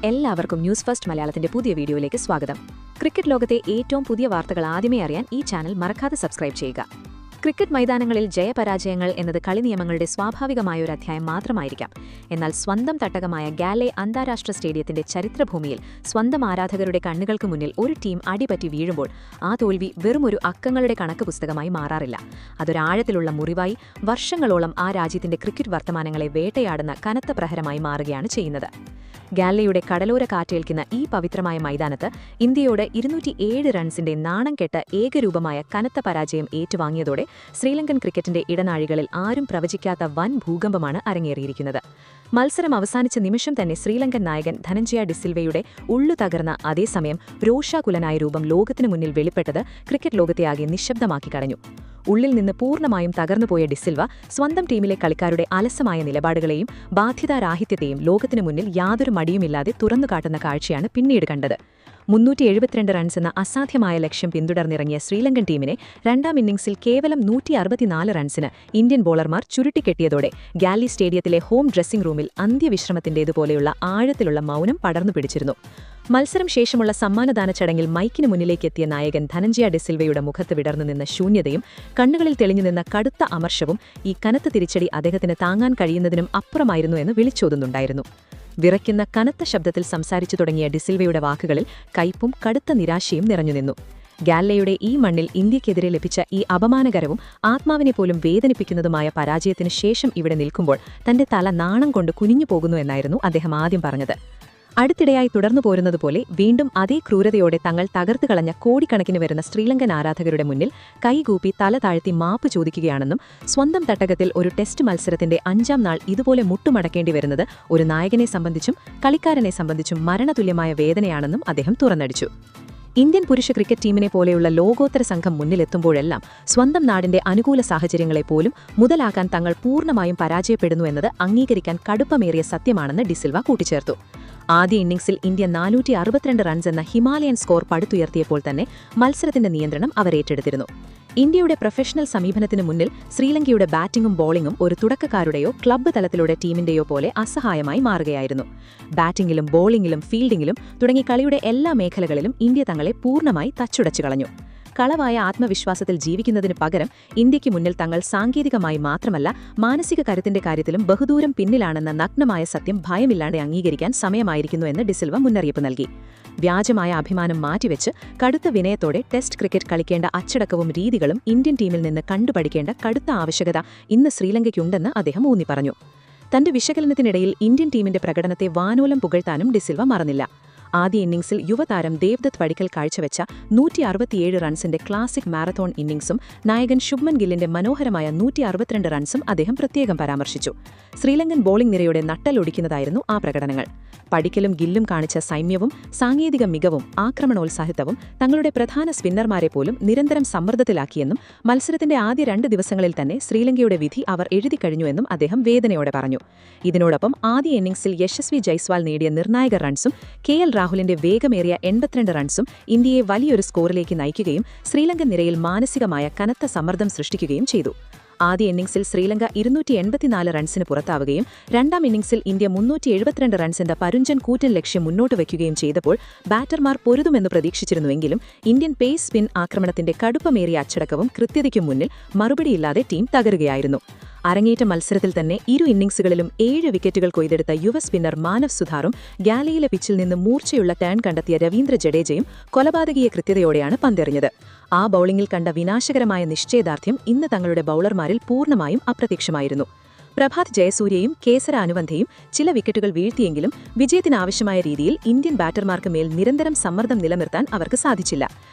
എല്ലാവർക്കും news first മലയാളത്തിന്റെ പുതിയ വീഡിയോയിലേക്ക് സ്വാഗതം. ക്രിക്കറ്റ് ലോകത്തെ ഏറ്റവും പുതിയ വാർത്തകൾ ആദ്യമേ അറിയാൻ ഈ ചാനൽ മറക്കാതെ സബ്സ്ക്രൈബ് ചെയ്യുക. ക്രിക്കറ്റ് മൈതാനങ്ങളിൽ ജയപരാജയങ്ങൾ എന്നത് കളി നിയമങ്ങളുടെ സ്വാഭാവികമായ ഒരു അധ്യായം മാത്രമായിരിക്കാം. എന്നാൽ സ്വന്തം തട്ടകമായ ഗാലെ അന്താരാഷ്ട്ര സ്റ്റേഡിയത്തിന്റെ ചരിത്രഭൂമിയിൽ സ്വന്തം ആരാധകരുടെ കണ്ണുകൾക്ക് മുന്നിൽ ഒരു ടീം അടിപറ്റി വീഴുമ്പോൾ ആ തോൽവി വെറുമൊരു അക്കങ്ങളുടെ കണക്ക് പുസ്തകമായി മാറാറില്ല. അതൊരാഴത്തിലുള്ള മുറിവായി വർഷങ്ങളോളം ആ രാജ്യത്തിന്റെ ക്രിക്കറ്റ് വർത്തമാനങ്ങളെ വേട്ടയാടുന്ന കനത്ത പ്രഹരമായി മാറുകയാണ് ചെയ്യുന്നത്. ഗാലയുടെ കടലോര കാറ്റേൽക്കുന്ന ഈ പവിത്രമായ മൈതാനത്ത് ഇന്ത്യയോട് 207 റൺസിന്റെ നാണം കെട്ട ഏകരൂപമായ കനത്ത പരാജയം ഏറ്റുവാങ്ങിയതോടെ ശ്രീലങ്കൻ ക്രിക്കറ്റിന്റെ ഇടനാഴികളിൽ ആരും പ്രവചിക്കാത്ത വൻ ഭൂകമ്പമാണ് അരങ്ങേറിയിരിക്കുന്നത്. മത്സരം അവസാനിച്ച നിമിഷം തന്നെ ശ്രീലങ്കൻ നായകൻ ധനഞ്ജയ ഡിസിൽവയുടെ ഉള്ളു തകർന്ന അതേസമയം രോഷാകുലനായ രൂപം ലോകത്തിനു മുന്നിൽ വെളിപ്പെട്ടത് ക്രിക്കറ്റ് ലോകത്തെയാകെ നിശബ്ദമാക്കി കളഞ്ഞു. ഉള്ളിൽ നിന്ന് പൂർണ്ണമായും തകർന്നുപോയ ഡിസിൽവ സ്വന്തം ടീമിലെ കളിക്കാരുടെ അലസമായ നിലപാടുകളെയും ബാധ്യതാരാഹിത്യത്തെയും ലോകത്തിനു മുന്നിൽ യാതൊരു മടിയുമില്ലാതെ തുറന്നുകാട്ടുന്ന കാഴ്ചയാണ് പിന്നീട് കണ്ടത്. 372 റൺസ് എന്ന അസാധ്യമായ ലക്ഷ്യം പിന്തുടർന്നിറങ്ങിയ ശ്രീലങ്കൻ ടീമിനെ രണ്ടാം ഇന്നിംഗ്സിൽ കേവലം 164 റൺസിന് ഇന്ത്യൻ ബോളർമാർ ചുരുട്ടിക്കെട്ടിയതോടെ ഗാലി സ്റ്റേഡിയത്തിലെ ഹോം ഡ്രസ്സിംഗ് റൂമിൽ അന്ത്യവിശ്രമത്തിന്റേതുപോലെയുള്ള ആഴത്തിലുള്ള മൗനം പടർന്നു പിടിച്ചിരുന്നു. മത്സരം ശേഷമുള്ള സമ്മാനദാന ചടങ്ങിൽ മൈക്കിന് മുന്നിലേക്കെത്തിയ നായകൻ ധനഞ്ജയ ഡിസിൽവയുടെ മുഖത്ത് വിടർന്നു നിന്ന ശൂന്യതയും കണ്ണുകളിൽ തെളിഞ്ഞു നിന്ന കടുത്ത അമർഷവും ഈ കനത്ത തിരിച്ചടി അദ്ദേഹത്തിന് താങ്ങാൻ കഴിയുന്നതിനും അപ്പുറമായിരുന്നു എന്ന് വിളിച്ചോതുന്നുണ്ടായിരുന്നു. വിറയ്ക്കുന്ന കനത്ത ശബ്ദത്തിൽ സംസാരിച്ചു തുടങ്ങിയ ഡിസിൽവയുടെ വാക്കുകളിൽ കയ്പും കടുത്ത നിരാശയും നിറഞ്ഞുനിന്നു. ഗാലയുടെ ഈ മണ്ണിൽ ഇന്ത്യക്കെതിരെ ലഭിച്ച ഈ അപമാനകരവും ആത്മാവിനെ പോലും വേദനിപ്പിക്കുന്നതുമായ പരാജയത്തിനു ശേഷം ഇവിടെ നിൽക്കുമ്പോൾ തന്റെ തല നാണം കൊണ്ട് കുനിഞ്ഞു പോകുന്നു എന്നായിരുന്നു അദ്ദേഹം ആദ്യം പറഞ്ഞത്. അടുത്തിടെയായി തുടർന്നു പോരുന്നതുപോലെ വീണ്ടും അതേ ക്രൂരതയോടെ തങ്ങൾ തകർത്തുകളഞ്ഞ കോടിക്കണക്കിന് വരുന്ന ശ്രീലങ്കൻ ആരാധകരുടെ മുന്നിൽ കൈകൂപ്പി തല താഴ്ത്തി മാപ്പ് ചോദിക്കുകയാണെന്നും സ്വന്തം തട്ടകത്തിൽ ഒരു ടെസ്റ്റ് മത്സരത്തിന്റെ 5ാം നാൾ ഇതുപോലെ മുട്ടുമടക്കേണ്ടി വരുന്നത് ഒരു നായകനെ സംബന്ധിച്ചും കളിക്കാരനെ സംബന്ധിച്ചും മരണതുല്യമായ വേദനയാണെന്നും അദ്ദേഹം തുറന്നടിച്ചു. ഇന്ത്യൻ പുരുഷ ക്രിക്കറ്റ് ടീമിനെ പോലെയുള്ള ലോകോത്തര സംഘം മുന്നിലെത്തുമ്പോഴെല്ലാം സ്വന്തം നാടിന്റെ അനുകൂല സാഹചര്യങ്ങളെപ്പോലും മുതലാക്കാൻ തങ്ങൾ പൂർണ്ണമായും പരാജയപ്പെടുന്നു എന്നത് അംഗീകരിക്കാൻ കടുപ്പമേറിയ സത്യമാണെന്ന് ഡിസിൽവ കൂട്ടിച്ചേർത്തു. ആദ്യ ഇന്നിംഗ്സിൽ ഇന്ത്യ 462 റൺസ് എന്ന ഹിമാലയൻ സ്കോർ പടുത്തുയർത്തിയപ്പോൾ തന്നെ മത്സരത്തിന്റെ നിയന്ത്രണം അവർ ഏറ്റെടുത്തിരുന്നു. ഇന്ത്യയുടെ പ്രൊഫഷണൽ സമീപനത്തിനു മുന്നിൽ ശ്രീലങ്കയുടെ ബാറ്റിംഗും ബോളിംഗും ഒരു തുടക്കക്കാരുടെയോ ക്ലബ്ബ് തലത്തിലുള്ള ടീമിന്റെയോ പോലെ അസഹായമായി മാറുകയായിരുന്നു. ബാറ്റിംഗിലും ബോളിംഗിലും ഫീൽഡിംഗിലും തുടങ്ങി കളിയുടെ എല്ലാ മേഖലകളിലും ഇന്ത്യ തങ്ങളെ പൂർണ്ണമായി തച്ചുടച്ചു കളഞ്ഞു. കളവായ ആത്മവിശ്വാസത്തിൽ ജീവിക്കുന്നതിനു പകരം ഇന്ത്യയ്ക്ക് മുന്നിൽ തങ്ങൾ സാങ്കേതികമായി മാത്രമല്ല മാനസിക കരുത്തിന്റെ കാര്യത്തിലും ബഹുദൂരം പിന്നിലാണെന്ന നഗ്നമായ സത്യം ഭയമില്ലാതെ അംഗീകരിക്കാൻ സമയമായിരിക്കുന്നു എന്ന് ഡിസിൽവ മുന്നറിയിപ്പ് നൽകി. വ്യാജമായ അഭിമാനം മാറ്റിവെച്ച് കടുത്ത വിനയത്തോടെ ടെസ്റ്റ് ക്രിക്കറ്റ് കളിക്കേണ്ട അച്ചടക്കവും രീതികളും ഇന്ത്യൻ ടീമിൽ നിന്ന് കണ്ടുപഠിക്കേണ്ട കടുത്ത ആവശ്യകത ഇന്ന് ശ്രീലങ്കയ്ക്കുണ്ടെന്ന് അദ്ദേഹം ഊന്നിപ്പറഞ്ഞു. തന്റെ വിശകലനത്തിനിടയിൽ ഇന്ത്യൻ ടീമിന്റെ പ്രകടനത്തെ വാനോലം പുകഴ്ത്താനും ഡിസിൽവ മറന്നില്ല. ആദ്യ ഇന്നിംഗ്സിൽ യുവതാരം ദേവ്ദത്ത് പടിക്കൽ കാഴ്ചവെച്ച 167 റൺസിന്റെ ക്ലാസിക് മാരത്തോൺ ഇന്നിംഗ്സും നായകൻ ശുഭ്മൻ ഗില്ലിന്റെ മനോഹരമായ 162 റൺസും അദ്ദേഹം പ്രത്യേകം പരാമർശിച്ചു. ശ്രീലങ്കൻ ബോളിംഗ് നിരയുടെ നട്ടലൊടിക്കുന്നതായിരുന്നു ആ പ്രകടനങ്ങൾ. പടിക്കലും ഗില്ലും കാണിച്ച സൈമ്യവും സാങ്കേതിക മികവും ആക്രമണോത്സാഹിത്വവും തങ്ങളുടെ പ്രധാന സ്പിന്നർമാരെ പോലും നിരന്തരം സമ്മർദ്ദത്തിലാക്കിയെന്നും മത്സരത്തിന്റെ ആദ്യ 2 ദിവസങ്ങളിൽ തന്നെ ശ്രീലങ്കയുടെ വിധി അവർ എഴുതിക്കഴിഞ്ഞുവെന്നും അദ്ദേഹം വേദനയോടെ പറഞ്ഞു. ഇതിനോടൊപ്പം ആദ്യ ഇന്നിംഗ്സിൽ യശസ്വി ജയ്സ്വാൾ നേടിയ നിർണായക റൺസും KL രാഹുലിന്റെ വേഗമേറിയ 82 റൺസും ഇന്ത്യയെ വലിയൊരു സ്കോറിലേക്ക് നയിക്കുകയും ശ്രീലങ്കൻ നിരയിൽ മാനസികമായ കനത്ത സമ്മർദ്ദം സൃഷ്ടിക്കുകയും ചെയ്തു. ആദ്യ ഇന്നിംഗ്സിൽ ശ്രീലങ്ക 284 റൺസിന് പുറത്താവുകയും രണ്ടാം ഇന്നിംഗ്സിൽ ഇന്ത്യ 372 റൺസിന്റെ പരുഞ്ചൻ കൂറ്റൻ ലക്ഷ്യം മുന്നോട്ട് വയ്ക്കുകയും ചെയ്തപ്പോൾ ബാറ്റർമാർ പൊരുതുമെന്ന് പ്രതീക്ഷിച്ചിരുന്നുവെങ്കിലും ഇന്ത്യൻ പേസ് സ്പിൻ ആക്രമണത്തിന്റെ കടുപ്പമേറിയ അച്ചടക്കവും കൃത്യതയ്ക്കും മുന്നിൽ മറുപടിയില്ലാതെ ടീം തകരുകയായിരുന്നു. അരങ്ങേറ്റ മത്സരത്തിൽ തന്നെ ഇരു ഇന്നിംഗ്സുകളിലും 7 വിക്കറ്റുകൾ കൊയ്തെടുത്ത യുവ സ്പിന്നർ മാനവ് സുധാറും ഗാലയിലെ പിച്ചിൽ നിന്ന് മൂർച്ചയുള്ള ടേൺ കണ്ടെത്തിയ രവീന്ദ്ര ജഡേജയും കൊലപാതകീയ കൃത്യതയോടെയാണ് പന്തെറിഞ്ഞത്. ആ ബൌളിംഗിൽ കണ്ട വിനാശകരമായ നിശ്ചയദാർഢ്യം ഇന്ന് തങ്ങളുടെ ബൌളർമാരിൽ പൂർണ്ണമായും അപ്രത്യക്ഷമായിരുന്നു. പ്രഭാത് ജയസൂര്യയും കേസര അനുബന്ധയും ചില വിക്കറ്റുകൾ വീഴ്ത്തിയെങ്കിലും വിജയത്തിനാവശ്യമായ രീതിയിൽ ഇന്ത്യൻ ബാറ്റർമാർക്ക് മേൽ നിരന്തരം സമ്മർദ്ദം നിലനിർത്താൻ അവർക്ക് സാധിച്ചില്ല.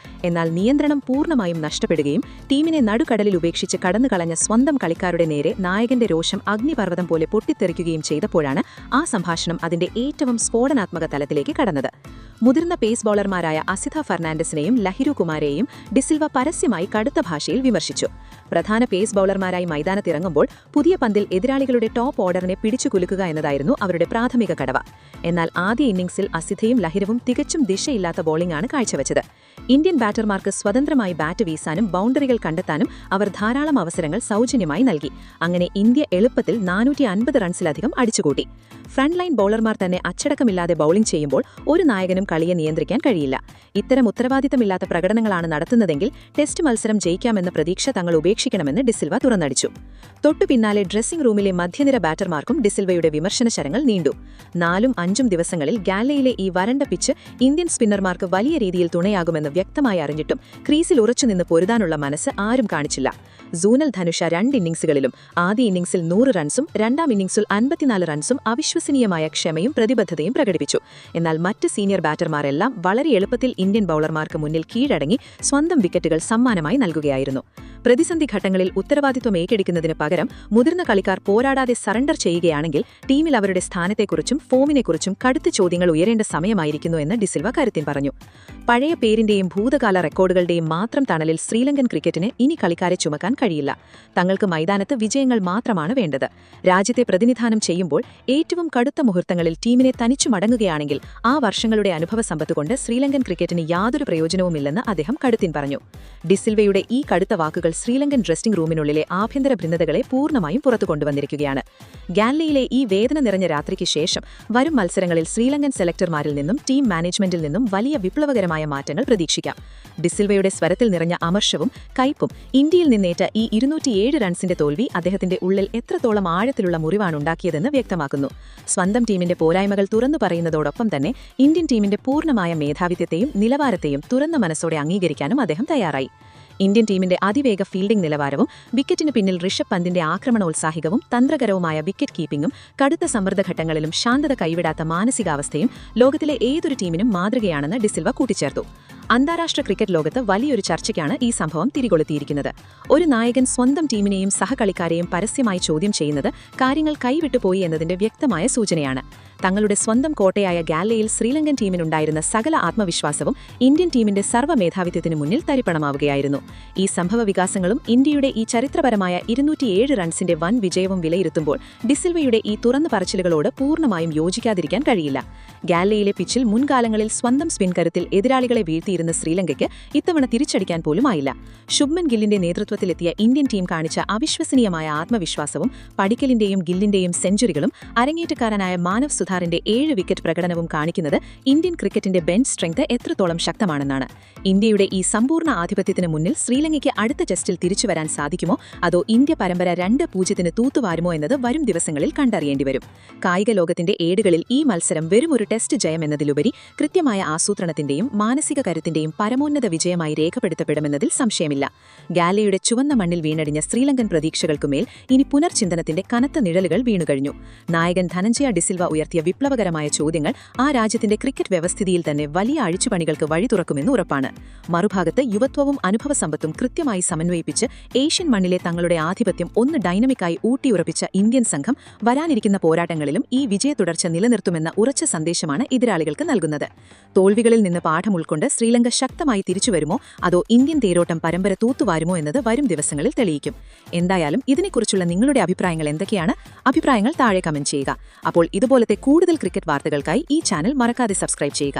എന്നാൽ നിയന്ത്രണം പൂർണ്ണമായും നഷ്ടപ്പെടുകയും ടീമിനെ നടുക്കടലിൽ ഉപേക്ഷിച്ച് കടന്നുകളഞ്ഞ സ്വന്തം കളിക്കാരുടെ നേരെ നായകന്റെ രോഷം അഗ്നിപർവ്വതം പോലെ പൊട്ടിത്തെറിക്കുകയും ചെയ്തപ്പോഴാണ് ആ സംഭാഷണം അതിന്റെ ഏറ്റവും സ്ഫോടനാത്മക തലത്തിലേക്ക് കടന്നത്. മുതിർന്ന പേസ് ബോളർമാരായ അസിത ഫെർണാണ്ടസിനെയും ലഹിരു കുമാരെയും ഡിസിൽവ പരസ്യമായി കടുത്ത ഭാഷയിൽ വിമർശിച്ചു. പ്രധാന പേസ് ബൌളർമാരായി മൈതാനത്തിറങ്ങുമ്പോൾ പുതിയ പന്തിൽ എതിരാളികളുടെ ടോപ്പ് ഓർഡറിനെ പിടിച്ചുകുലുക്കുക എന്നതായിരുന്നു അവരുടെ പ്രാഥമിക കടവ. എന്നാൽ ആദ്യ ഇന്നിംഗ്സിൽ അസിതയും ലഹിരവും തികച്ചും ദിശയില്ലാത്ത ബോളിംഗാണ് കാഴ്ചവെച്ചത്. ഇന്ത്യൻ ബാറ്റർമാർക്ക് സ്വതന്ത്രമായി ബാറ്റ് വീശാനും ബൗണ്ടറികൾ കണ്ടെത്താനും അവർ ധാരാളം അവസരങ്ങൾ സൗജന്യമായി നൽകി. അങ്ങനെ ഇന്ത്യ എളുപ്പത്തിൽ 450 റൺസിലധികം അടിച്ചുകൂട്ടി. ഫ്രണ്ട് ലൈൻ ബൌളർമാർ തന്നെ അച്ചടക്കമില്ലാതെ ബൌളിംഗ് ചെയ്യുമ്പോൾ ഒരു നായകനും കളിയെ നിയന്ത്രിക്കാൻ കഴിയില്ല. ഇത്തരം ഉത്തരവാദിത്തമില്ലാത്ത പ്രകടനങ്ങളാണ് നടത്തുന്നതെങ്കിൽ ടെസ്റ്റ് മത്സരം ജയിക്കാമെന്ന പ്രതീക്ഷ തങ്ങൾ ഉപേക്ഷിക്കണമെന്ന് ഡിസിൽവ തുറന്നടിച്ചു. തൊട്ടു പിന്നാലെ ഡ്രസ്സിംഗ് റൂമിലെ മധ്യനിര ബാറ്റർമാർക്കും ഡിസിൽവയുടെ വിമർശന ശരങ്ങൾ നീണ്ടു. 4-5 ദിവസങ്ങളിൽ ഗാലയിലെ ഈ വരണ്ട പിച്ച് ഇന്ത്യൻ സ്പിന്നർമാർക്ക് വലിയ രീതിയിൽ തുണയാകുമെന്ന് വ്യക്തമായി അറിഞ്ഞിട്ടും ക്രീസിൽ ഉറച്ചുനിന്ന് പൊരുതാനുള്ള മനസ്സ് ആരും കാണിച്ചില്ല. സൂനൽ ധനുഷ 2 ഇന്നിംഗ്സുകളിലും ആദ്യ ഇന്നിംഗ്സിൽ 100 റൺസും രണ്ടാം ഇന്നിംഗ്സിൽ 54 റൺസും അവിശ്വസനീയമായ ക്ഷമയും പ്രതിബദ്ധതയും പ്രകടിപ്പിച്ചു. എന്നാൽ മറ്റ് സീനിയർ ബാറ്റർമാരെല്ലാം വളരെ എളുപ്പത്തിൽ ഇന്ത്യൻ ബൌളർമാർക്ക് മുന്നിൽ കീഴടങ്ങി സ്വന്തം വിക്കറ്റുകൾ സമ്മാനമായി നൽകുകയായിരുന്നു. പ്രതിസന്ധി ഘട്ടങ്ങളിൽ ഉത്തരവാദിത്വം ഏറ്റെടുക്കുന്നതിന് പകരം മുതിർന്ന കളിക്കാർ പോരാടാതെ സറണ്ടർ ചെയ്യുകയാണെങ്കിൽ ടീമിൽ അവരുടെ സ്ഥാനത്തെക്കുറിച്ചും ഫോമിനെക്കുറിച്ചും കടുത്ത ചോദ്യങ്ങൾ ഉയരേണ്ട സമയമായിരിക്കുന്നു എന്ന് ഡിസിൽവ കരുത്തിൻ പറഞ്ഞു. പഴയ പേരിന്റെയും ഭൂതകാല റെക്കോർഡുകളുടെയും മാത്രം തണലിൽ ശ്രീലങ്കൻ ക്രിക്കറ്റിന് ഇനി കളിക്കാരെ ചുമക്കാൻ കഴിയില്ല. തങ്ങൾക്ക് മൈതാനത്ത് വിജയങ്ങൾ മാത്രമാണ് വേണ്ടത്. രാജ്യത്തെ പ്രതിനിധാനം ചെയ്യുമ്പോൾ ഏറ്റവും കടുത്ത മുഹൂർത്തങ്ങളിൽ ടീമിനെ തനിച്ചു മടങ്ങുകയാണെങ്കിൽ ആ വർഷങ്ങളുടെ അനുഭവ സമ്പത്തുകൊണ്ട് ശ്രീലങ്കൻ ക്രിക്കറ്റിന് യാതൊരു പ്രയോജനവുമില്ലെന്ന് അദ്ദേഹം കടുത്തിൻ പറഞ്ഞു. ഡിസിൽവയുടെ ഈ കടുത്ത വാക്കുകൾ ശ്രീലങ്കൻ ഡ്രസ്സിംഗ് റൂമിനുള്ളിലെ ആഭ്യന്തര ഭിന്നതകളെ പൂർണ്ണമായും പുറത്തു കൊണ്ടുവന്നിരിക്കുകയാണ്. ഗാലയിലെ ഈ വേദന നിറഞ്ഞ രാത്രിക്ക് ശേഷം വരും മത്സരങ്ങളിൽ ശ്രീലങ്കൻ സെലക്ടർമാരിൽ നിന്നും ടീം മാനേജ്മെന്റിൽ നിന്നും വലിയ വിപ്ലവകരമായ മാറ്റങ്ങൾ പ്രതീക്ഷിക്കാം. ഡിസിൽവയുടെ സ്വരത്തിൽ നിറഞ്ഞ അമർഷവും കയ്പും ഇന്ത്യയിൽ നിന്നേറ്റ ഈ 207 റൺസിന്റെ തോൽവി അദ്ദേഹത്തിന്റെ ഉള്ളിൽ എത്രത്തോളം ആഴത്തിലുള്ള മുറിവാണുണ്ടാക്കിയതെന്ന് വ്യക്തമാക്കുന്നു. സ്വന്തം ടീമിന്റെ പോരായ്മകൾ തുറന്നു പറയുന്നതോടൊപ്പം തന്നെ ഇന്ത്യൻ ടീമിന്റെ പൂർണ്ണമായ മേധാവിത്വത്തെയും നിലവാരത്തെയും തുറന്ന മനസ്സോടെ അംഗീകരിക്കാനും അദ്ദേഹം തയ്യാറായി. ഇന്ത്യൻ ടീമിന്റെ അതിവേഗ ഫീൽഡിംഗ് നിലവാരവും വിക്കറ്റിന് പിന്നിൽ ഋഷഭ് പന്തിന്റെ ആക്രമണോത്സാഹികവും തന്ത്രകരവുമായ വിക്കറ്റ് കീപ്പിംഗും കടുത്ത സമ്മർദ്ദഘട്ടങ്ങളിലും ശാന്തത കൈവിടാത്ത മാനസികാവസ്ഥയും ലോകത്തിലെ ഏതൊരു ടീമിനും മാതൃകയാണെന്ന് ഡിസിൽവ കൂട്ടിച്ചേർത്തു. അന്താരാഷ്ട്ര ക്രിക്കറ്റ് ലോകത്ത് വലിയൊരു ചർച്ചയ്ക്കാണ് ഈ സംഭവം തിരികൊളുത്തിയിരിക്കുന്നത്. ഒരു നായകൻ സ്വന്തം ടീമിനെയും സഹകളിക്കാരെയും പരസ്യമായി ചോദ്യം ചെയ്യുന്നത് കാര്യങ്ങൾ കൈവിട്ടുപോയി എന്നതിന്റെ വ്യക്തമായ സൂചനയാണ്. തങ്ങളുടെ സ്വന്തം കോട്ടയായ ഗാലയിൽ ശ്രീലങ്കൻ ടീമിനുണ്ടായിരുന്ന സകല ആത്മവിശ്വാസവും ഇന്ത്യൻ ടീമിന്റെ സർവ്വ മേധാവിത്വത്തിനു മുന്നിൽ തരിപ്പണമാവുകയായിരുന്നു. ഈ സംഭവ വികാസങ്ങളും ഇന്ത്യയുടെ ഈ ചരിത്രപരമായ 207 റൺസിന്റെ വൻ വിജയവും വിലയിരുത്തുമ്പോൾ ഡിസിൽവയുടെ ഈ തുറന്നു പറച്ചിലുകളോട് പൂർണ്ണമായും യോജിക്കാതിരിക്കാൻ കഴിയില്ല. ഗാലയിലെ പിച്ചിൽ മുൻകാലങ്ങളിൽ സ്വന്തം സ്പിൻ കരുത്തിൽ എതിരാളികളെ വീഴ്ത്തിയിരുന്ന ശ്രീലങ്കയ്ക്ക് ഇത്തവണ തിരിച്ചടിക്കാൻ പോലുമായില്ല. ശുഭ്മൻ ഗില്ലിന്റെ നേതൃത്വത്തിലെത്തിയ ഇന്ത്യൻ ടീം കാണിച്ച അവിശ്വസനീയമായ ആത്മവിശ്വാസവും പടിക്കലിന്റെയും ഗില്ലിന്റെയും സെഞ്ചുറികളും അരങ്ങേറ്റക്കാരനായ മാനവ് സുധാറിന്റെ 7 വിക്കറ്റ് പ്രകടനവും കാണിക്കുന്നത് ഇന്ത്യൻ ക്രിക്കറ്റിന്റെ ബെഞ്ച് സ്ട്രെങ്ത് എത്രത്തോളം ശക്തമാണെന്നാണ്. ഇന്ത്യയുടെ ഈ സമ്പൂർണ്ണ ആധിപത്യത്തിന് മുന്നിൽ ശ്രീലങ്കയ്ക്ക് അടുത്ത ടെസ്റ്റിൽ തിരിച്ചുവരാൻ സാധിക്കുമോ അതോ ഇന്ത്യ പരമ്പര 2-0 തൂത്തുവാരുമോ എന്നത് വരും ദിവസങ്ങളിൽ കണ്ടറിയേണ്ടിവരും. കായിക ലോകത്തിന്റെ ഏടുകളിൽ ഈ മത്സരം വെറും ഒരു ടെസ്റ്റ് ജയം എന്നതിലുപരി കൃത്യമായ ആസൂത്രണത്തിന്റെയും മാനസിക കരുത്തിന്റെയും പരമോന്നത വിജയമായി രേഖപ്പെടുത്തപ്പെടുമെന്നതിൽ സംശയമില്ല. ഗാലയുടെ ചുവന്ന മണ്ണിൽ വീണടിഞ്ഞ ശ്രീലങ്കൻ പ്രതീക്ഷകൾക്കുമേൽ ഇനി പുനർചിന്തനത്തിന്റെ കനത്ത നിഴലുകൾ വീണുകഴിഞ്ഞു. നായകൻ ധനഞ്ജയ ഡിസിൽവ ഉയർത്തിയ വിപ്ലവകരമായ ചോദ്യങ്ങൾ ആ രാജ്യത്തിന്റെ ക്രിക്കറ്റ് വ്യവസ്ഥിതിയിൽ തന്നെ വലിയ അഴിച്ചുപണികൾക്ക് വഴി തുറക്കുമെന്ന് ഉറപ്പാണ്. മറുഭാഗത്ത് യുവത്വവും അനുഭവസമ്പത്തും കൃത്യമായി സമന്വയിപ്പിച്ച് ഏഷ്യൻ മണ്ണിലെ തങ്ങളുടെ ആധിപത്യം ഒന്ന് ഡൈനമിക്കായി ഊട്ടിയുറപ്പിച്ച ഇന്ത്യൻ സംഘം വരാനിരിക്കുന്ന പോരാട്ടങ്ങളിലും ഈ വിജയ തുടർച്ച നിലനിർത്തുമെന്ന ഉറച്ച സന്ദേശമാണ് എതിരാളികൾക്ക് നൽകുന്നത്. തോൽവികളിൽ നിന്ന് പാഠം ഉൾക്കൊണ്ട് ശ്രീലങ്ക ശക്തമായി തിരിച്ചുവരുമോ അതോ ഇന്ത്യൻ തേരോട്ടം പരമ്പര തൂത്തുവാരുമോ എന്നത് വരും ദിവസങ്ങളിൽ തെളിയിക്കും. എന്തായാലും ഇതിനെക്കുറിച്ചുള്ള നിങ്ങളുടെ അഭിപ്രായങ്ങൾ എന്തൊക്കെയാണ്? അഭിപ്രായങ്ങൾ താഴെ കമന്റ് ചെയ്യുക. അപ്പോൾ ഇതുപോലത്തെ കൂടുതൽ ക്രിക്കറ്റ് വാർത്തകൾക്കായി ഈ ചാനൽ മറക്കാതെ സബ്സ്ക്രൈബ് ചെയ്യുക.